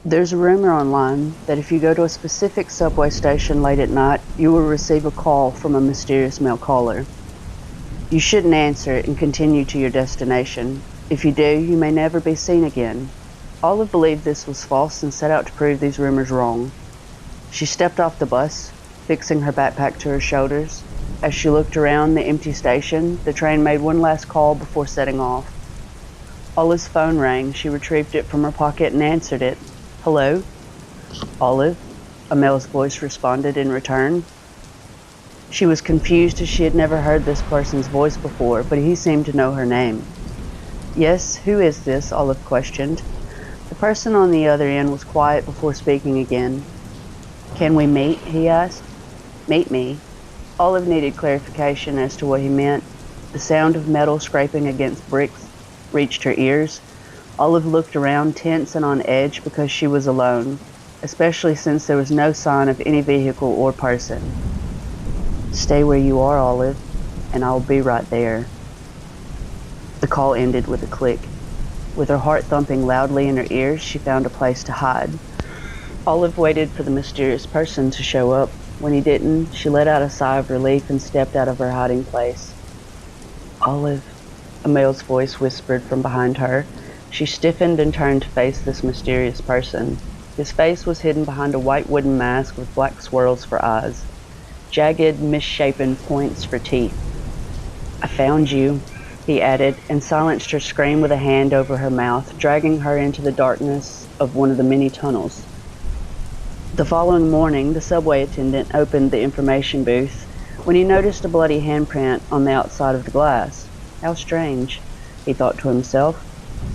There's a rumor online that if you go to a specific subway station late at night, you will receive a call from a mysterious male caller. You shouldn't answer it and continue to your destination. If you do, you may never be seen again. Olive believed this was false and set out to prove these rumors wrong. She stepped off the bus, fixing her backpack to her shoulders. As she looked around the empty station, the train made one last call before setting off. Olive's phone rang. She retrieved it from her pocket and answered it. "Hello?" "Olive," a male's voice responded in return. She was confused as she had never heard this person's voice before, but he seemed to know her name. "Yes, who is this?" Olive questioned. The person on the other end was quiet before speaking again. "Can we meet?" he asked. "Meet me?" Olive needed clarification as to what he meant. The sound of metal scraping against bricks reached her ears. Olive looked around, tense and on edge because she was alone, especially since there was no sign of any vehicle or person. "Stay where you are, Olive, and I'll be right there." The call ended with a click. With her heart thumping loudly in her ears, she found a place to hide. Olive waited for the mysterious person to show up. When he didn't, she let out a sigh of relief and stepped out of her hiding place. "Olive," a male's voice whispered from behind her. She stiffened and turned to face this mysterious person. His face was hidden behind a white wooden mask with black swirls for eyes, jagged, misshapen points for teeth. "I found you," he added, and silenced her scream with a hand over her mouth, dragging her into the darkness of one of the many tunnels. The following morning, the subway attendant opened the information booth when he noticed a bloody handprint on the outside of the glass. How strange, he thought to himself.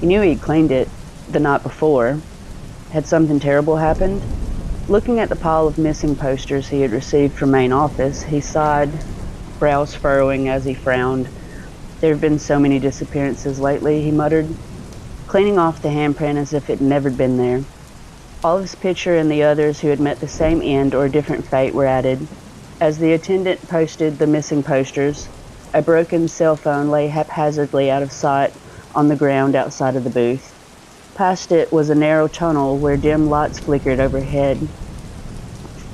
He knew he'd cleaned it the night before. Had something terrible happened? Looking at the pile of missing posters he had received from main office, he sighed, brows furrowing as he frowned. There have been so many disappearances lately, he muttered, cleaning off the handprint as if it had never been there. Olive's picture and the others who had met the same end or different fate were added. As the attendant posted the missing posters, a broken cell phone lay haphazardly out of sight on the ground outside of the booth. Past it was a narrow tunnel where dim lights flickered overhead.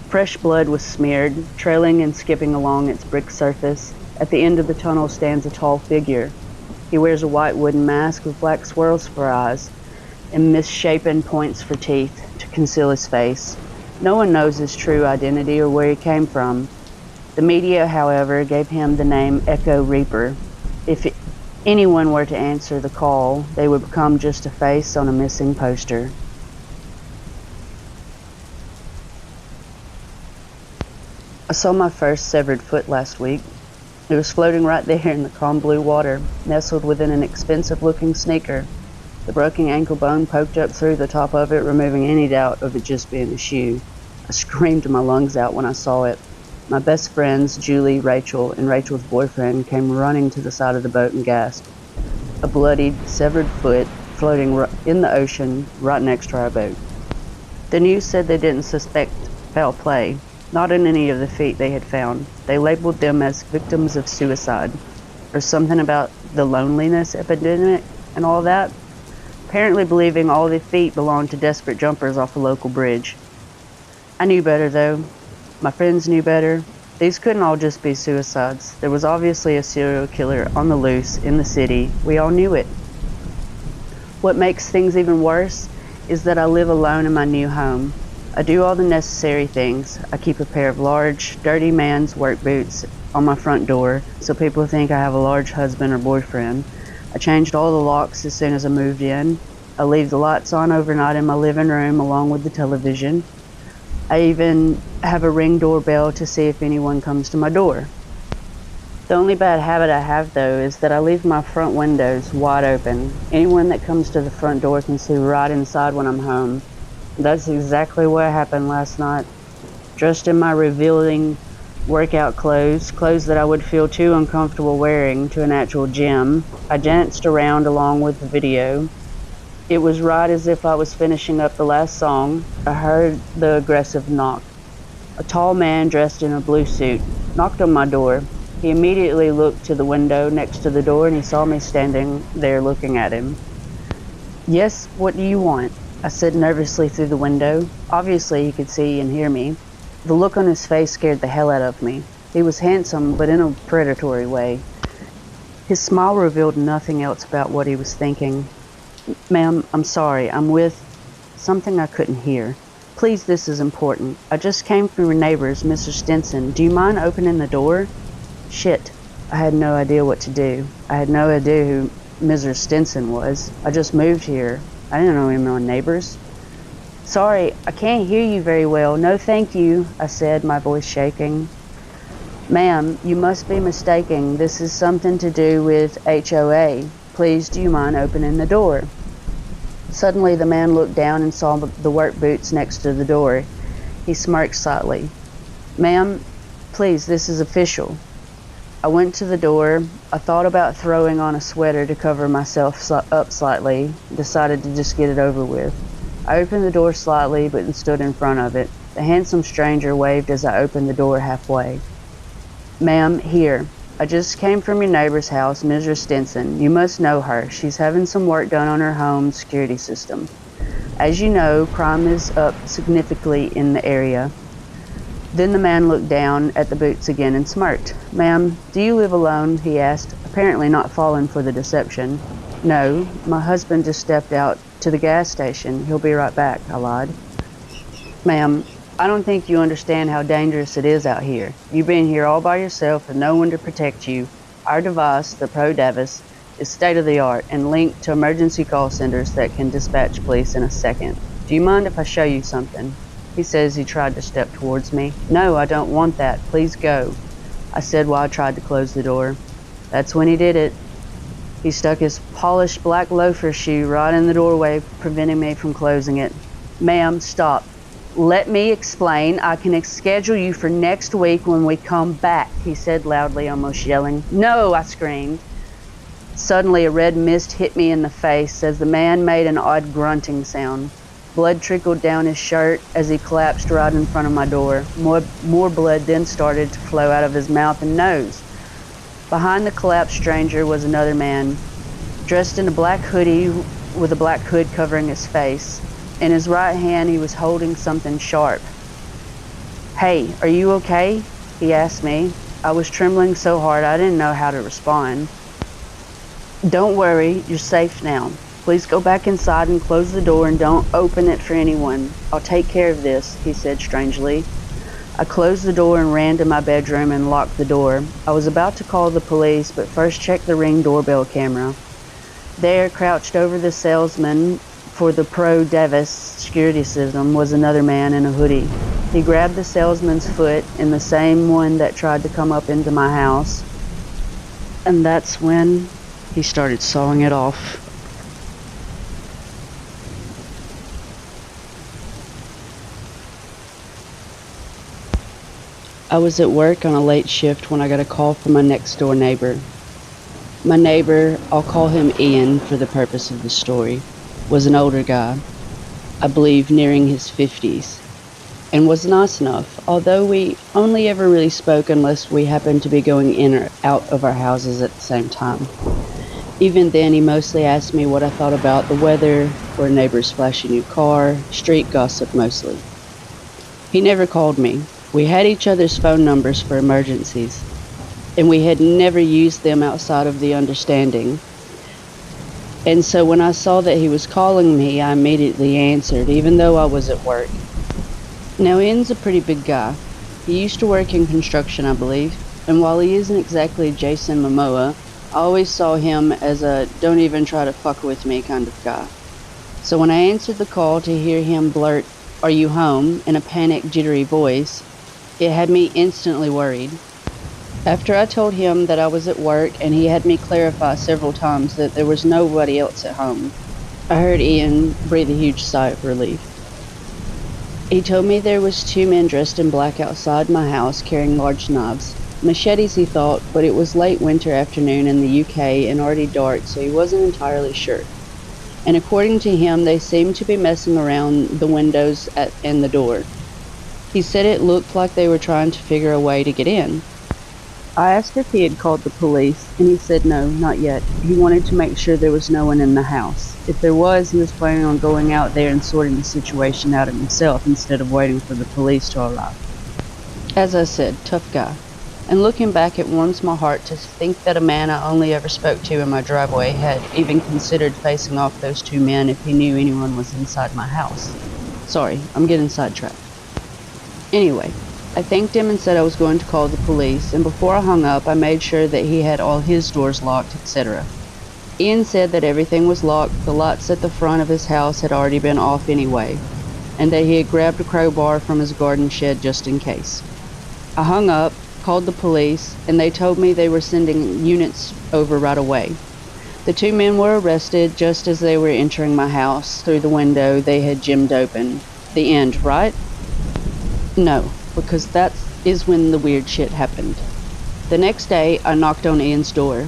Fresh blood was smeared, trailing and skipping along its brick surface. At the end of the tunnel stands a tall figure. He wears a white wooden mask with black swirls for eyes and misshapen points for teeth to conceal his face. No one knows his true identity or where he came from. The media, however, gave him the name Echo Reaper. If anyone were to answer the call, they would become just a face on a missing poster. I saw my first severed foot last week. It was floating right there in the calm blue water, nestled within an expensive-looking sneaker. The broken ankle bone poked up through the top of it, removing any doubt of it just being a shoe. I screamed my lungs out when I saw it. My best friends, Julie, Rachel, and Rachel's boyfriend, came running to the side of the boat and gasped. A bloodied, severed foot floating in the ocean right next to our boat. The news said they didn't suspect foul play, not in any of the feet they had found. They labeled them as victims of suicide, or something about the loneliness epidemic and all that, apparently believing all the feet belonged to desperate jumpers off a local bridge. I knew better, though. My friends knew better. These couldn't all just be suicides. There was obviously a serial killer on the loose in the city. We all knew it. What makes things even worse is that I live alone in my new home. I do all the necessary things. I keep a pair of large, dirty man's work boots on my front door so people think I have a large husband or boyfriend. I changed all the locks as soon as I moved in. I leave the lights on overnight in my living room along with the television. I even have a Ring doorbell to see if anyone comes to my door. The only bad habit I have, though, is that I leave my front windows wide open. Anyone that comes to the front door can see right inside when I'm home. That's exactly what happened last night. Dressed in my revealing workout clothes that I would feel too uncomfortable wearing to an actual gym, I danced around along with the video. It was right as if I was finishing up the last song. I heard the aggressive knock. A tall man dressed in a blue suit knocked on my door. He immediately looked to the window next to the door and he saw me standing there looking at him. "Yes, what do you want?" I said nervously through the window. Obviously, he could see and hear me. The look on his face scared the hell out of me. He was handsome, but in a predatory way. His smile revealed nothing else about what he was thinking. Ma'am, I'm sorry. I'm with something I couldn't hear. Please, this is important. I just came from your neighbor's, Mr. Stinson. Do you mind opening the door? Shit. I had no idea what to do. I had no idea who Mr. Stinson was. I just moved here. I didn't know him on neighbors. Sorry, I can't hear you very well. No, thank you, I said, my voice shaking. Ma'am, you must be mistaken. This is something to do with HOA. Please, do you mind opening the door? Suddenly, the man looked down and saw the work boots next to the door. He smirked slightly. Ma'am, please, this is official. I went to the door. I thought about throwing on a sweater to cover myself up slightly, decided to just get it over with. I opened the door slightly, but stood in front of it. The handsome stranger waved as I opened the door halfway. Ma'am, here. I just came from your neighbor's house, Mrs. Stinson. You must know her. She's having some work done on her home security system. As you know, crime is up significantly in the area. Then the man looked down at the boots again and smirked. Ma'am, do you live alone? He asked, apparently not falling for the deception. No, my husband just stepped out to the gas station. He'll be right back, I lied. Ma'am, I don't think you understand how dangerous it is out here. You've been here all by yourself with no one to protect you. Our device, the Pro Davis, is state-of-the-art and linked to emergency call centers that can dispatch police in a second. Do you mind if I show you something? He says he tried to step towards me. No, I don't want that. Please go, I said while I tried to close the door. That's when he did it. He stuck his polished black loafer shoe right in the doorway, preventing me from closing it. Ma'am, stop. Let me explain. I can schedule you for next week when we come back, he said loudly, almost yelling. No, I screamed. Suddenly, a red mist hit me in the face as the man made an odd grunting sound. Blood trickled down his shirt as he collapsed right in front of my door. More blood then started to flow out of his mouth and nose. Behind the collapsed stranger was another man, dressed in a black hoodie with a black hood covering his face. In his right hand, he was holding something sharp. Hey, are you okay? He asked me. I was trembling so hard I didn't know how to respond. Don't worry, you're safe now. Please go back inside and close the door and don't open it for anyone. I'll take care of this, he said strangely. I closed the door and ran to my bedroom and locked the door. I was about to call the police, but first checked the Ring doorbell camera. There, crouched over the salesman for the Pro Davis security system, was another man in a hoodie. He grabbed the salesman's foot, in the same one that tried to come up into my house. And that's when he started sawing it off. I was at work on a late shift when I got a call from my next door neighbor. My neighbor, I'll call him Ian for the purpose of the story, was an older guy, I believe nearing his 50s, and was nice enough, although we only ever really spoke unless we happened to be going in or out of our houses at the same time. Even then, he mostly asked me what I thought about the weather, or neighbor's flashy new car, street gossip mostly. He never called me. We had each other's phone numbers for emergencies, and we had never used them outside of the understanding. And so when I saw that he was calling me, I immediately answered, even though I was at work. Now, Ian's a pretty big guy. He used to work in construction, I believe, and while he isn't exactly Jason Momoa, I always saw him as a don't even try to fuck with me kind of guy. So when I answered the call to hear him blurt, "Are you home?" in a panicked, jittery voice, it had me instantly worried. After I told him that I was at work and he had me clarify several times that there was nobody else at home, I heard Ian breathe a huge sigh of relief. He told me there was 2 men dressed in black outside my house carrying large knives. Machetes, he thought, but it was late winter afternoon in the UK and already dark, so he wasn't entirely sure. And according to him, they seemed to be messing around the windows and the door. He said it looked like they were trying to figure a way to get in. I asked if he had called the police, and he said no, not yet. He wanted to make sure there was no one in the house. If there was, he was planning on going out there and sorting the situation out himself instead of waiting for the police to arrive. As I said, tough guy. And looking back, it warms my heart to think that a man I only ever spoke to in my driveway had even considered facing off those two men if he knew anyone was inside my house. Sorry, I'm getting sidetracked. Anyway, I thanked him and said I was going to call the police, and before I hung up, I made sure that he had all his doors locked, etc. Ian said that everything was locked, the lights at the front of his house had already been off anyway, and that he had grabbed a crowbar from his garden shed just in case. I hung up, called the police, and they told me they were sending units over right away. The two men were arrested just as they were entering my house through the window they had jimmed open. The end, right? No, because that is when the weird shit happened. The next day, I knocked on Ian's door.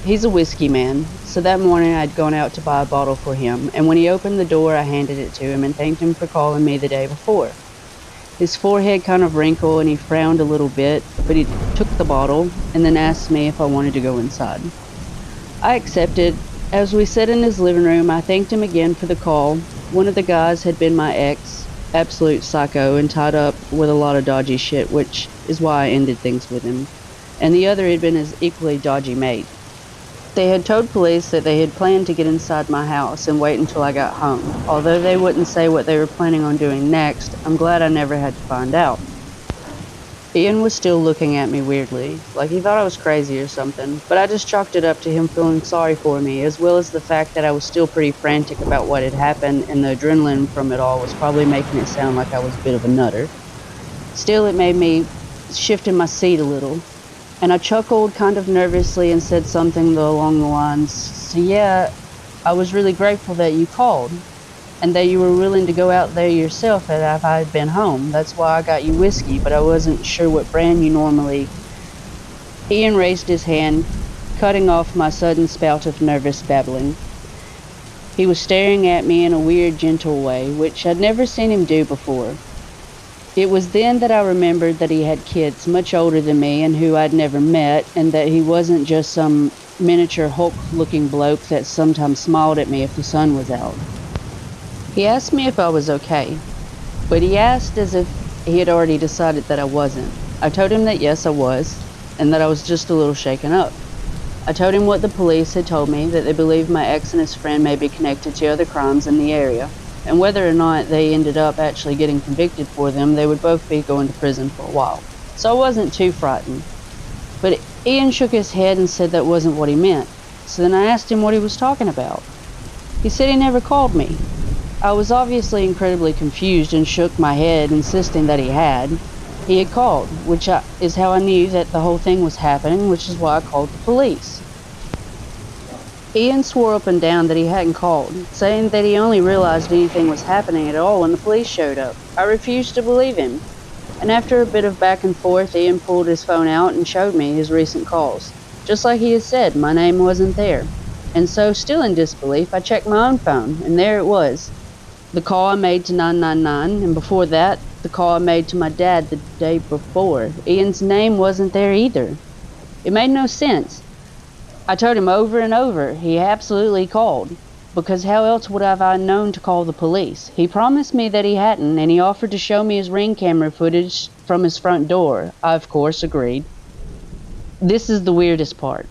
He's a whiskey man, so that morning I'd gone out to buy a bottle for him, and when he opened the door, I handed it to him and thanked him for calling me the day before. His forehead kind of wrinkled and he frowned a little bit, but he took the bottle and then asked me if I wanted to go inside. I accepted. As we sat in his living room, I thanked him again for the call. One of the guys had been my ex, absolute psycho, and tied up with a lot of dodgy shit, which is why I ended things with him. And the other had been his equally dodgy mate. They had told police that they had planned to get inside my house and wait until I got home. Although they wouldn't say what they were planning on doing next, I'm glad I never had to find out. Ian was still looking at me weirdly, like he thought I was crazy or something, but I just chalked it up to him feeling sorry for me, as well as the fact that I was still pretty frantic about what had happened, and the adrenaline from it all was probably making it sound like I was a bit of a nutter. Still, it made me shift in my seat a little, and I chuckled kind of nervously and said something along the lines, "So yeah, I was really grateful that you called, and that you were willing to go out there yourself if I had been home. That's why I got you whiskey, but I wasn't sure what brand you normally..." Ian raised his hand, cutting off my sudden spout of nervous babbling. He was staring at me in a weird, gentle way, which I'd never seen him do before. It was then that I remembered that he had kids much older than me and who I'd never met, and that he wasn't just some miniature Hulk-looking bloke that sometimes smiled at me if the sun was out. He asked me if I was okay, but he asked as if he had already decided that I wasn't. I told him that yes, I was, and that I was just a little shaken up. I told him what the police had told me, that they believed my ex and his friend may be connected to other crimes in the area, and whether or not they ended up actually getting convicted for them, they would both be going to prison for a while. So I wasn't too frightened. But Ian shook his head and said that wasn't what he meant. So then I asked him what he was talking about. He said he never called me. I was obviously incredibly confused and shook my head, insisting that he had. He had called, which is how I knew that the whole thing was happening, which is why I called the police. Ian swore up and down that he hadn't called, saying that he only realized anything was happening at all when the police showed up. I refused to believe him, and after a bit of back and forth, Ian pulled his phone out and showed me his recent calls. Just like he had said, my name wasn't there. And so, still in disbelief, I checked my own phone, and there it was. The call I made to 999, and before that, the call I made to my dad the day before. Ian's name wasn't there either. It made no sense. I told him over and over he absolutely called, because how else would have I known to call the police? He promised me that he hadn't, and he offered to show me his ring camera footage from his front door. I, of course, agreed. This is the weirdest part.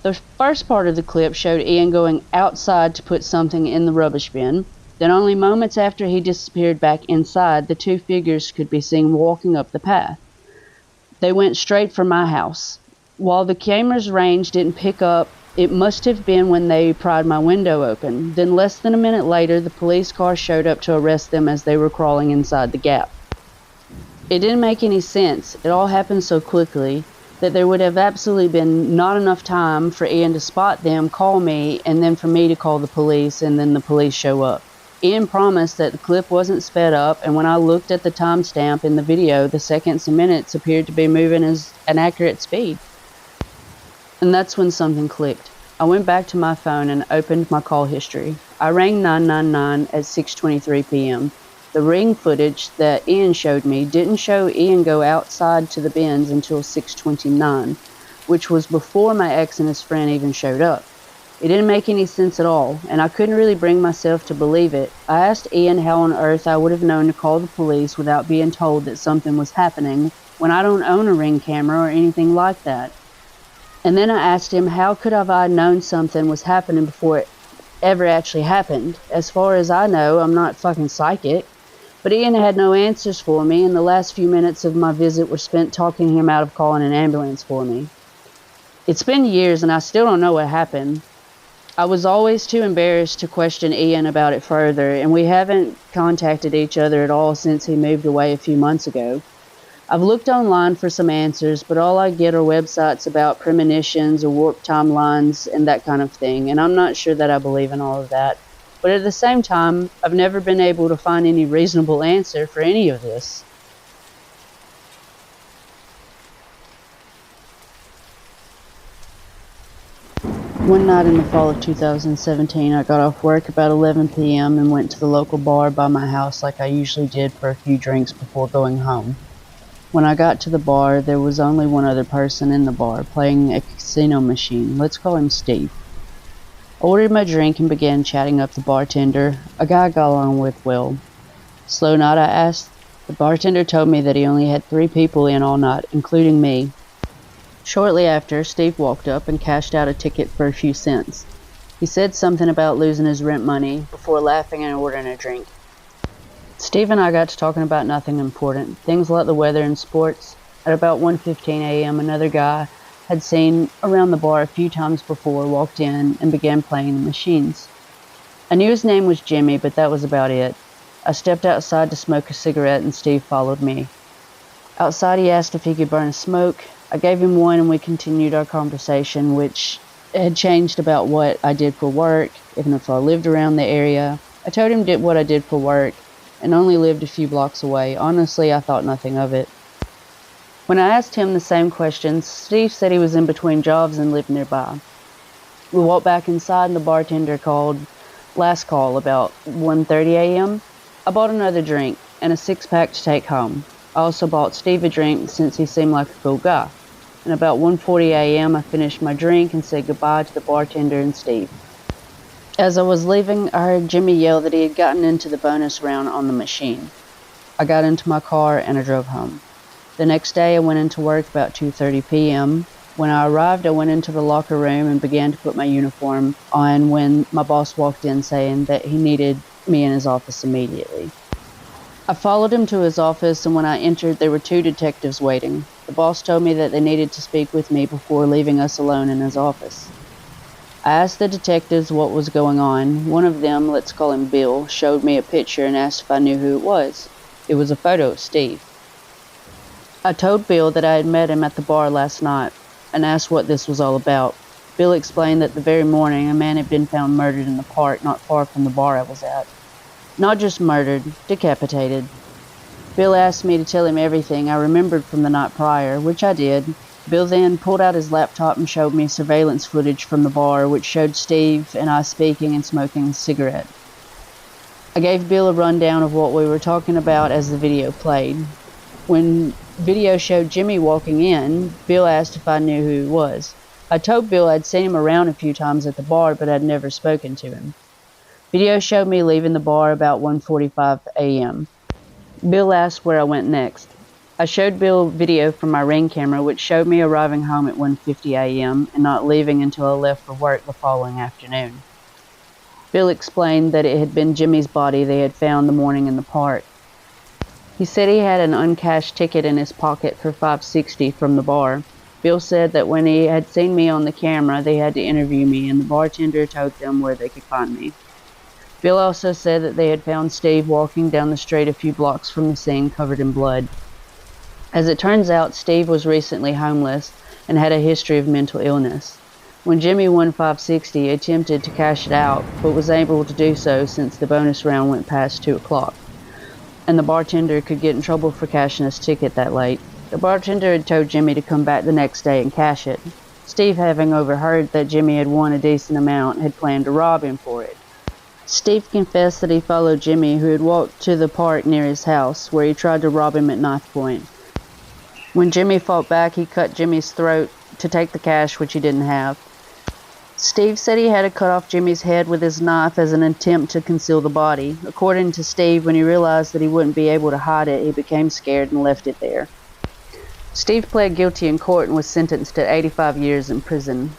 The first part of the clip showed Ian going outside to put something in the rubbish bin. Then only moments after he disappeared back inside, the two figures could be seen walking up the path. They went straight for my house. While the camera's range didn't pick up, it must have been when they pried my window open. Then less than a minute later, the police car showed up to arrest them as they were crawling inside the gap. It didn't make any sense. It all happened so quickly that there would have absolutely been not enough time for Ian to spot them, call me, and then for me to call the police, and then the police show up. Ian promised that the clip wasn't sped up, and when I looked at the timestamp in the video, the seconds and minutes appeared to be moving at an accurate speed. And that's when something clicked. I went back to my phone and opened my call history. I rang 999 at 6:23 p.m. The ring footage that Ian showed me didn't show Ian go outside to the bins until 6:29. which was before my ex and his friend even showed up. It didn't make any sense at all, and I couldn't really bring myself to believe it. I asked Ian how on earth I would have known to call the police without being told that something was happening when I don't own a Ring camera or anything like that. And then I asked him how could have I known something was happening before it ever actually happened. As far as I know, I'm not fucking psychic. But Ian had no answers for me, and the last few minutes of my visit were spent talking him out of calling an ambulance for me. It's been years and I still don't know what happened. I was always too embarrassed to question Ian about it further, and we haven't contacted each other at all since he moved away a few months ago. I've looked online for some answers, but all I get are websites about premonitions or warped timelines and that kind of thing, and I'm not sure that I believe in all of that. But at the same time, I've never been able to find any reasonable answer for any of this. One night in the fall of 2017, I got off work about 11 p.m. and went to the local bar by my house like I usually did for a few drinks before going home. When I got to the bar, there was only one other person in the bar, playing a casino machine. Let's call him Steve. I ordered my drink and began chatting up the bartender, a guy I got along with well. Slow night, I asked. The bartender told me that he only had 3 people in all night, including me. Shortly after, Steve walked up and cashed out a ticket for a few cents. He said something about losing his rent money before laughing and ordering a drink. Steve and I got to talking about nothing important, things like the weather and sports. At about 1:15 a.m., another guy had seen around the bar a few times before walked in and began playing the machines. I knew his name was Jimmy, but that was about it. I stepped outside to smoke a cigarette and Steve followed me. Outside, he asked if he could burn a smoke. I gave him one and we continued our conversation, which had changed about what I did for work, even if I lived around the area. I told him what I did for work and only lived a few blocks away. Honestly, I thought nothing of it. When I asked him the same questions, Steve said he was in between jobs and lived nearby. We walked back inside and the bartender called last call about 1:30 a.m. I bought another drink and a 6-pack to take home. I also bought Steve a drink since he seemed like a cool guy. And about 1:40 a.m. I finished my drink and said goodbye to the bartender and Steve. As I was leaving, I heard Jimmy yell that he had gotten into the bonus round on the machine. I got into my car and I drove home. The next day I went into work about 2:30 p.m. When I arrived, I went into the locker room and began to put my uniform on when my boss walked in saying that he needed me in his office immediately. I followed him to his office, and when I entered, there were 2 detectives waiting. The boss told me that they needed to speak with me before leaving us alone in his office. I asked the detectives what was going on. One of them, let's call him Bill, showed me a picture and asked if I knew who it was. It was a photo of Steve. I told Bill that I had met him at the bar last night and asked what this was all about. Bill explained that the very morning a man had been found murdered in the park not far from the bar I was at. Not just murdered, decapitated. Bill asked me to tell him everything I remembered from the night prior, which I did. Bill then pulled out his laptop and showed me surveillance footage from the bar, which showed Steve and I speaking and smoking a cigarette. I gave Bill a rundown of what we were talking about as the video played. When video showed Jimmy walking in, Bill asked if I knew who he was. I told Bill I'd seen him around a few times at the bar, but I'd never spoken to him. Video showed me leaving the bar about 1:45 a.m. Bill asked where I went next. I showed Bill video from my Ring camera, which showed me arriving home at 1:50 a.m. and not leaving until I left for work the following afternoon. Bill explained that it had been Jimmy's body they had found the morning in the park. He said he had an uncashed ticket in his pocket for $5.60 from the bar. Bill said that when he had seen me on the camera, they had to interview me, and the bartender told them where they could find me. Bill also said that they had found Steve walking down the street a few blocks from the scene covered in blood. As it turns out, Steve was recently homeless and had a history of mental illness. When Jimmy won $5.60, he attempted to cash it out, but was able to do so since the bonus round went past 2 o'clock, and the bartender could get in trouble for cashing his ticket that late. The bartender had told Jimmy to come back the next day and cash it. Steve, having overheard that Jimmy had won a decent amount, had planned to rob him for it. Steve confessed that he followed Jimmy, who had walked to the park near his house, where he tried to rob him at knife point. When Jimmy fought back, he cut Jimmy's throat to take the cash, which he didn't have. Steve said he had to cut off Jimmy's head with his knife as an attempt to conceal the body. According to Steve, when he realized that he wouldn't be able to hide it, he became scared and left it there. Steve pled guilty in court and was sentenced to 85 years in prison.